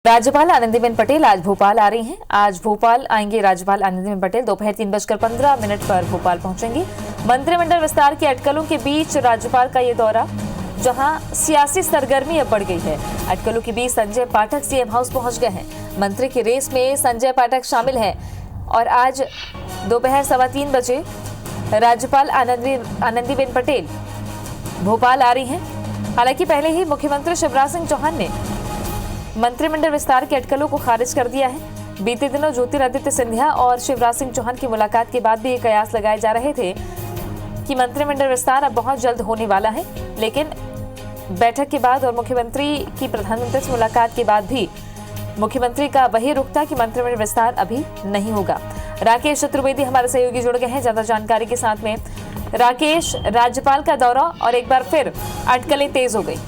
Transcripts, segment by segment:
राज्यपाल आनंदीबेन पटेल आज भोपाल आ रही हैं। आज भोपाल आएंगे राज्यपाल आनंदीबेन पटेल दोपहर 3:15 पर भोपाल पहुंचेंगी। मंत्रिमंडल विस्तार की अटकलों के बीच राज्यपाल का ये दौरा, जहां सियासी सरगर्मी अब बढ़ गई है। अटकलों के बीच संजय पाठक सीएम हाउस पहुंच गए हैं। मंत्री की रेस में संजय पाठक शामिल हैं और आज दोपहर 3:15 बजे राज्यपाल आनंदीबेन पटेल भोपाल आ रही हैं। हालांकि पहले ही मुख्यमंत्री शिवराज सिंह चौहान ने मंत्रिमंडल विस्तार के अटकलों को खारिज कर दिया है। बीते दिनों ज्योतिरादित्य सिंधिया और शिवराज सिंह चौहान की मुलाकात के बाद भी ये कयास लगाए जा रहे थे कि मंत्रिमंडल विस्तार अब बहुत जल्द होने वाला है, लेकिन बैठक के बाद और मुख्यमंत्री की प्रधानमंत्री से मुलाकात के बाद भी मुख्यमंत्री का वही रुख था कि मंत्रिमंडल विस्तार अभी नहीं होगा। राकेश चतुर्वेदी हमारे सहयोगी जुड़ गए हैं ज्यादा जानकारी के साथ में। राकेश, राज्यपाल का दौरा और एक बार फिर अटकलें तेज हो गई।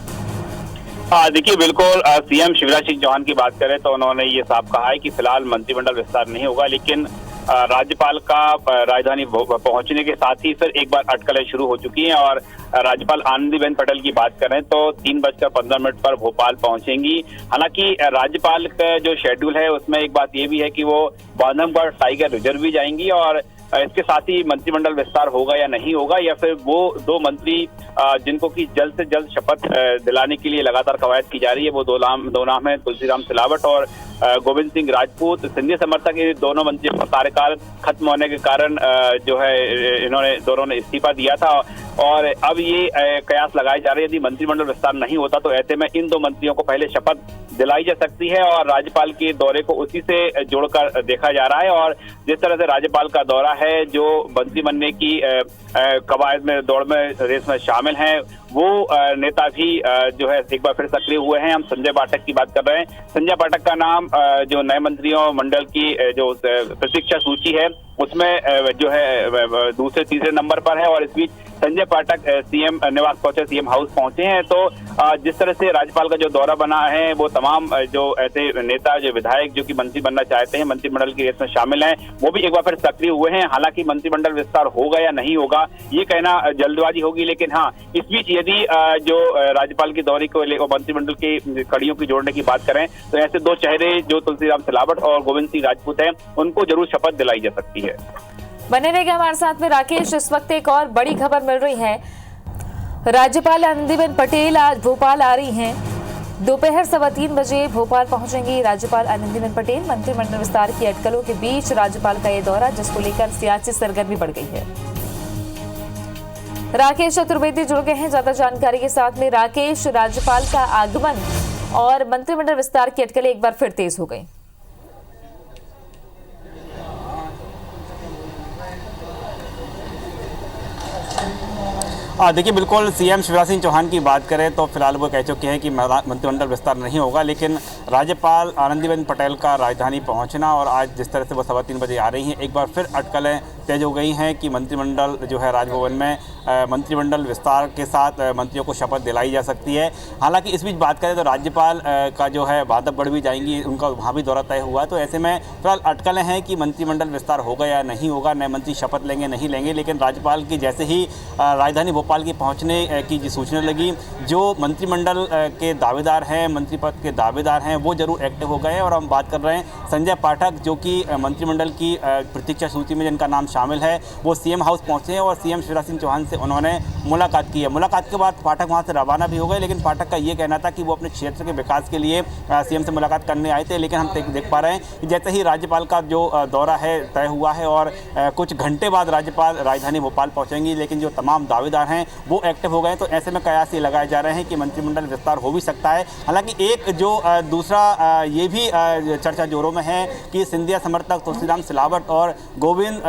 देखिए, बिल्कुल सीएम शिवराज सिंह चौहान की बात करें तो उन्होंने ये साफ कहा है कि फिलहाल मंत्रिमंडल विस्तार नहीं होगा, लेकिन राज्यपाल का राजधानी पहुंचने के साथ ही फिर एक बार अटकलें शुरू हो चुकी हैं और राज्यपाल आनंदीबेन पटेल की बात करें तो 3:15 पर भोपाल पहुंचेंगी। हालांकि राज्यपाल का जो शेड्यूल है उसमें एक बात ये भी है कि वो बांधवगढ़ टाइगर रिजर्व भी जाएंगी और इसके साथ ही मंत्रिमंडल विस्तार होगा या नहीं होगा, या फिर वो दो मंत्री जिनको की जल्द से जल्द शपथ दिलाने के लिए लगातार कवायद की जा रही है, वो दो नाम है तुलसीराम सिलावट और गोविंद सिंह राजपूत। सिंधिया समर्थक ये दोनों मंत्रियों का कार्यकाल खत्म होने के कारण जो है इन्होंने दोनों ने इस्तीफा दिया था और अब ये कयास लगाए जा रहे हैं यदि मंत्रिमंडल विस्तार नहीं होता तो ऐसे में इन दो मंत्रियों को पहले शपथ दिलाई जा सकती है और राज्यपाल के दौरे को उसी से जोड़कर देखा जा रहा है। और जिस तरह से राज्यपाल का दौरा है, जो मंत्री बनने की कवायद में दौड़ में रेस में शामिल हैं, वो नेता भी जो है एक बार फिर सक्रिय हुए हैं। हम संजय पाठक की बात कर रहे हैं। संजय पाठक का नाम जो नए मंत्रियों मंडल की जो प्रतीक्षा सूची है उसमें जो है दूसरे तीसरे नंबर पर है और इस बीच संजय पाठक सीएम निवास पहुंचे, सीएम हाउस पहुंचे हैं। तो जिस तरह से राज्यपाल का जो दौरा बना है, वो तमाम जो ऐसे नेता जो विधायक जो कि मंत्री बनना चाहते हैं, मंत्रिमंडल की रेस में शामिल हैं, वो भी एक बार फिर सक्रिय हुए हैं। हालांकि मंत्रिमंडल विस्तार होगा या नहीं होगा ये कहना जल्दबाजी होगी, लेकिन हाँ, इस बीच यदि जो राज्यपाल के दौरे को मंत्रिमंडल की कड़ियों की जोड़ने की बात करें तो ऐसे दो चेहरे जो तुलसीराम सिलावट और गोविंद सिंह राजपूत हैं, उनको जरूर शपथ दिलाई जा सकती है। बने रहेगा हमारे साथ में राकेश। इस वक्त एक और बड़ी खबर मिल रही है, राज्यपाल आनंदीबेन पटेल आज भोपाल आ रही हैं। दोपहर 3:15 बजे भोपाल पहुंचेंगी राज्यपाल आनंदीबेन पटेल। मंत्रिमंडल विस्तार की अटकलों के बीच राज्यपाल का ये दौरा, जिसको लेकर सियासी सरगर्मी बढ़ गई है। राकेश चतुर्वेदी जुड़ गए हैं ज्यादा जानकारी के साथ में। राकेश, राज्यपाल का आगमन और मंत्रिमंडल विस्तार की अटकलें एक बार फिर तेज हो गई। देखिए, बिल्कुल सीएम शिवराज सिंह चौहान की बात करें तो फिलहाल वो कह चुके हैं कि मंत्रिमंडल विस्तार नहीं होगा, लेकिन राज्यपाल आनंदीबेन पटेल का राजधानी पहुंचना और आज जिस तरह से वो 3:15 बजे आ रही हैं, एक बार फिर अटकलें तेज हो गई हैं कि मंत्रिमंडल जो है राजभवन में मंत्रिमंडल विस्तार के साथ मंत्रियों को शपथ दिलाई जा सकती है। हालांकि इस बीच बात करें तो राज्यपाल का जो है बांधवगढ़ भी जाएंगी, उनका वहाँ भी दौरा तय हुआ, तो ऐसे में फिलहाल अटकलें हैं कि मंत्रिमंडल विस्तार होगा या नहीं होगा, नए मंत्री शपथ लेंगे नहीं लेंगे। लेकिन राज्यपाल की जैसे ही राजधानी भोपाल की पहुंचने की सूचना लगी, जो मंत्रिमंडल के दावेदार हैं, मंत्री पद के दावेदार हैं, वो जरूर एक्टिव हो गए। और हम बात कर रहे हैं संजय पाठक, जो कि मंत्रिमंडल की प्रतीक्षा सूची में जिनका नाम शामिल है, वो सीएम हाउस पहुंचे हैं और सीएम शिवराज सिंह चौहान से उन्होंने मुलाकात की है। मुलाकात के बाद पाठक वहां से रवाना भी हो गए, लेकिन पाठक का ये कहना था कि वो अपने क्षेत्र के विकास के लिए सीएम से मुलाकात करने आए थे। लेकिन हम देख पा रहे हैं कि जैसे ही राज्यपाल का जो दौरा है तय हुआ है और कुछ घंटे बाद राज्यपाल राजधानी भोपाल पहुंचेंगी, लेकिन जो तमाम दावेदार हैं वो एक्टिव हो गए। तो ऐसे में कयास ये लगाए जा रहे हैं कि मंत्रिमंडल विस्तार हो भी सकता है। हालांकि एक जो दूसरा ये भी चर्चा जोरों में है कि सिंधिया समर्थक तुलसीराम सिलावट और गोविंद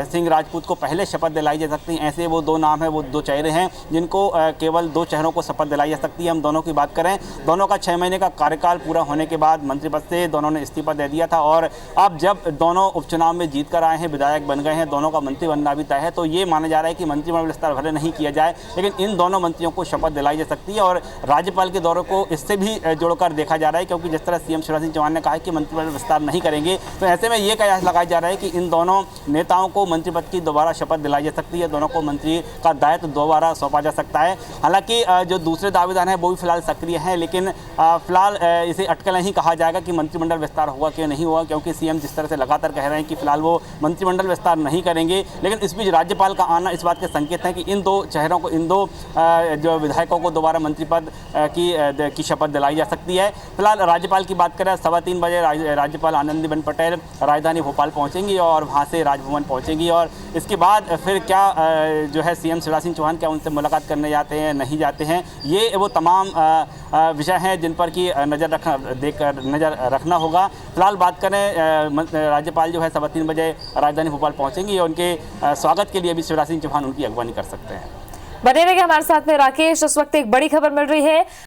सिंह राजपूत को पहले शपथ दिलाई जा सकती है। ऐसे वो दो नाम है, वो दो चेहरे हैं जिनको केवल दो चेहरों को शपथ दिलाई जा सकती है। हम दोनों की बात करें, दोनों का 6 महीने का कार्यकाल पूरा होने के बाद मंत्री पद से दोनों ने इस्तीफा दे दिया था और अब जब दोनों उपचुनाव में जीत कर आए हैं, विधायक बन गए हैं, दोनों का मंत्री बनना भी तय है, तो ये माना जा रहा है कि मंत्रिमंडल विस्तार भले नहीं किया जाए, लेकिन इन दोनों मंत्रियों को शपथ दिलाई जा सकती है। और राज्यपाल के दौरे को इससे भी जोड़कर देखा जा रहा है, क्योंकि जिस तरह सीएम शिवराज सिंह चौहान ने कहा है कि मंत्रिमंडल विस्तार नहीं करेंगे, तो ऐसे में ये कयास लगाया जा रहा है कि इन दोनों नेताओं को मंत्री पद की दोबारा शपथ दिलाई जा सकती है, दोनों को मंत्री का दायित्व दोबारा सौंपा जा सकता है। हालांकि जो दूसरे दावेदार हैं वो भी फिलहाल सक्रिय हैं, लेकिन फिलहाल इसे अटकल नहीं कहा जाएगा कि मंत्रिमंडल विस्तार होगा कि नहीं होगा, क्योंकि सीएम जिस तरह से लगातार कह रहे हैं कि फिलहाल वो मंत्रिमंडल विस्तार नहीं करेंगे। लेकिन इस बीच राज्यपाल का आना इस बात के संकेत है कि इन दो चेहरों को, इन दो जो विधायकों को दोबारा मंत्री पद की शपथ दिलाई जा सकती है। फिलहाल राज्यपाल की बात करें, 3:15 बजे राज्यपाल आनंदीबेन पटेल राजधानी भोपाल पहुंचेंगी और वहां से राजभवन पहुंचेंगी। और इसके बाद फिर क्या जो है सीएम शिवराज सिंह चौहान क्या उनसे मुलाकात करने जाते हैं, नहीं जाते हैं, ये वो तमाम विषय हैं जिन पर कि नज़र रखना होगा। फिलहाल बात करें, राज्यपाल जो है 3:15 बजे राजधानी भोपाल पहुंचेंगी और उनके स्वागत के लिए भी शिवराज सिंह चौहान उनकी अगवानी कर सकते हैं। बने रहिए हमारे साथ में राकेश। इस वक्त एक बड़ी खबर मिल रही है।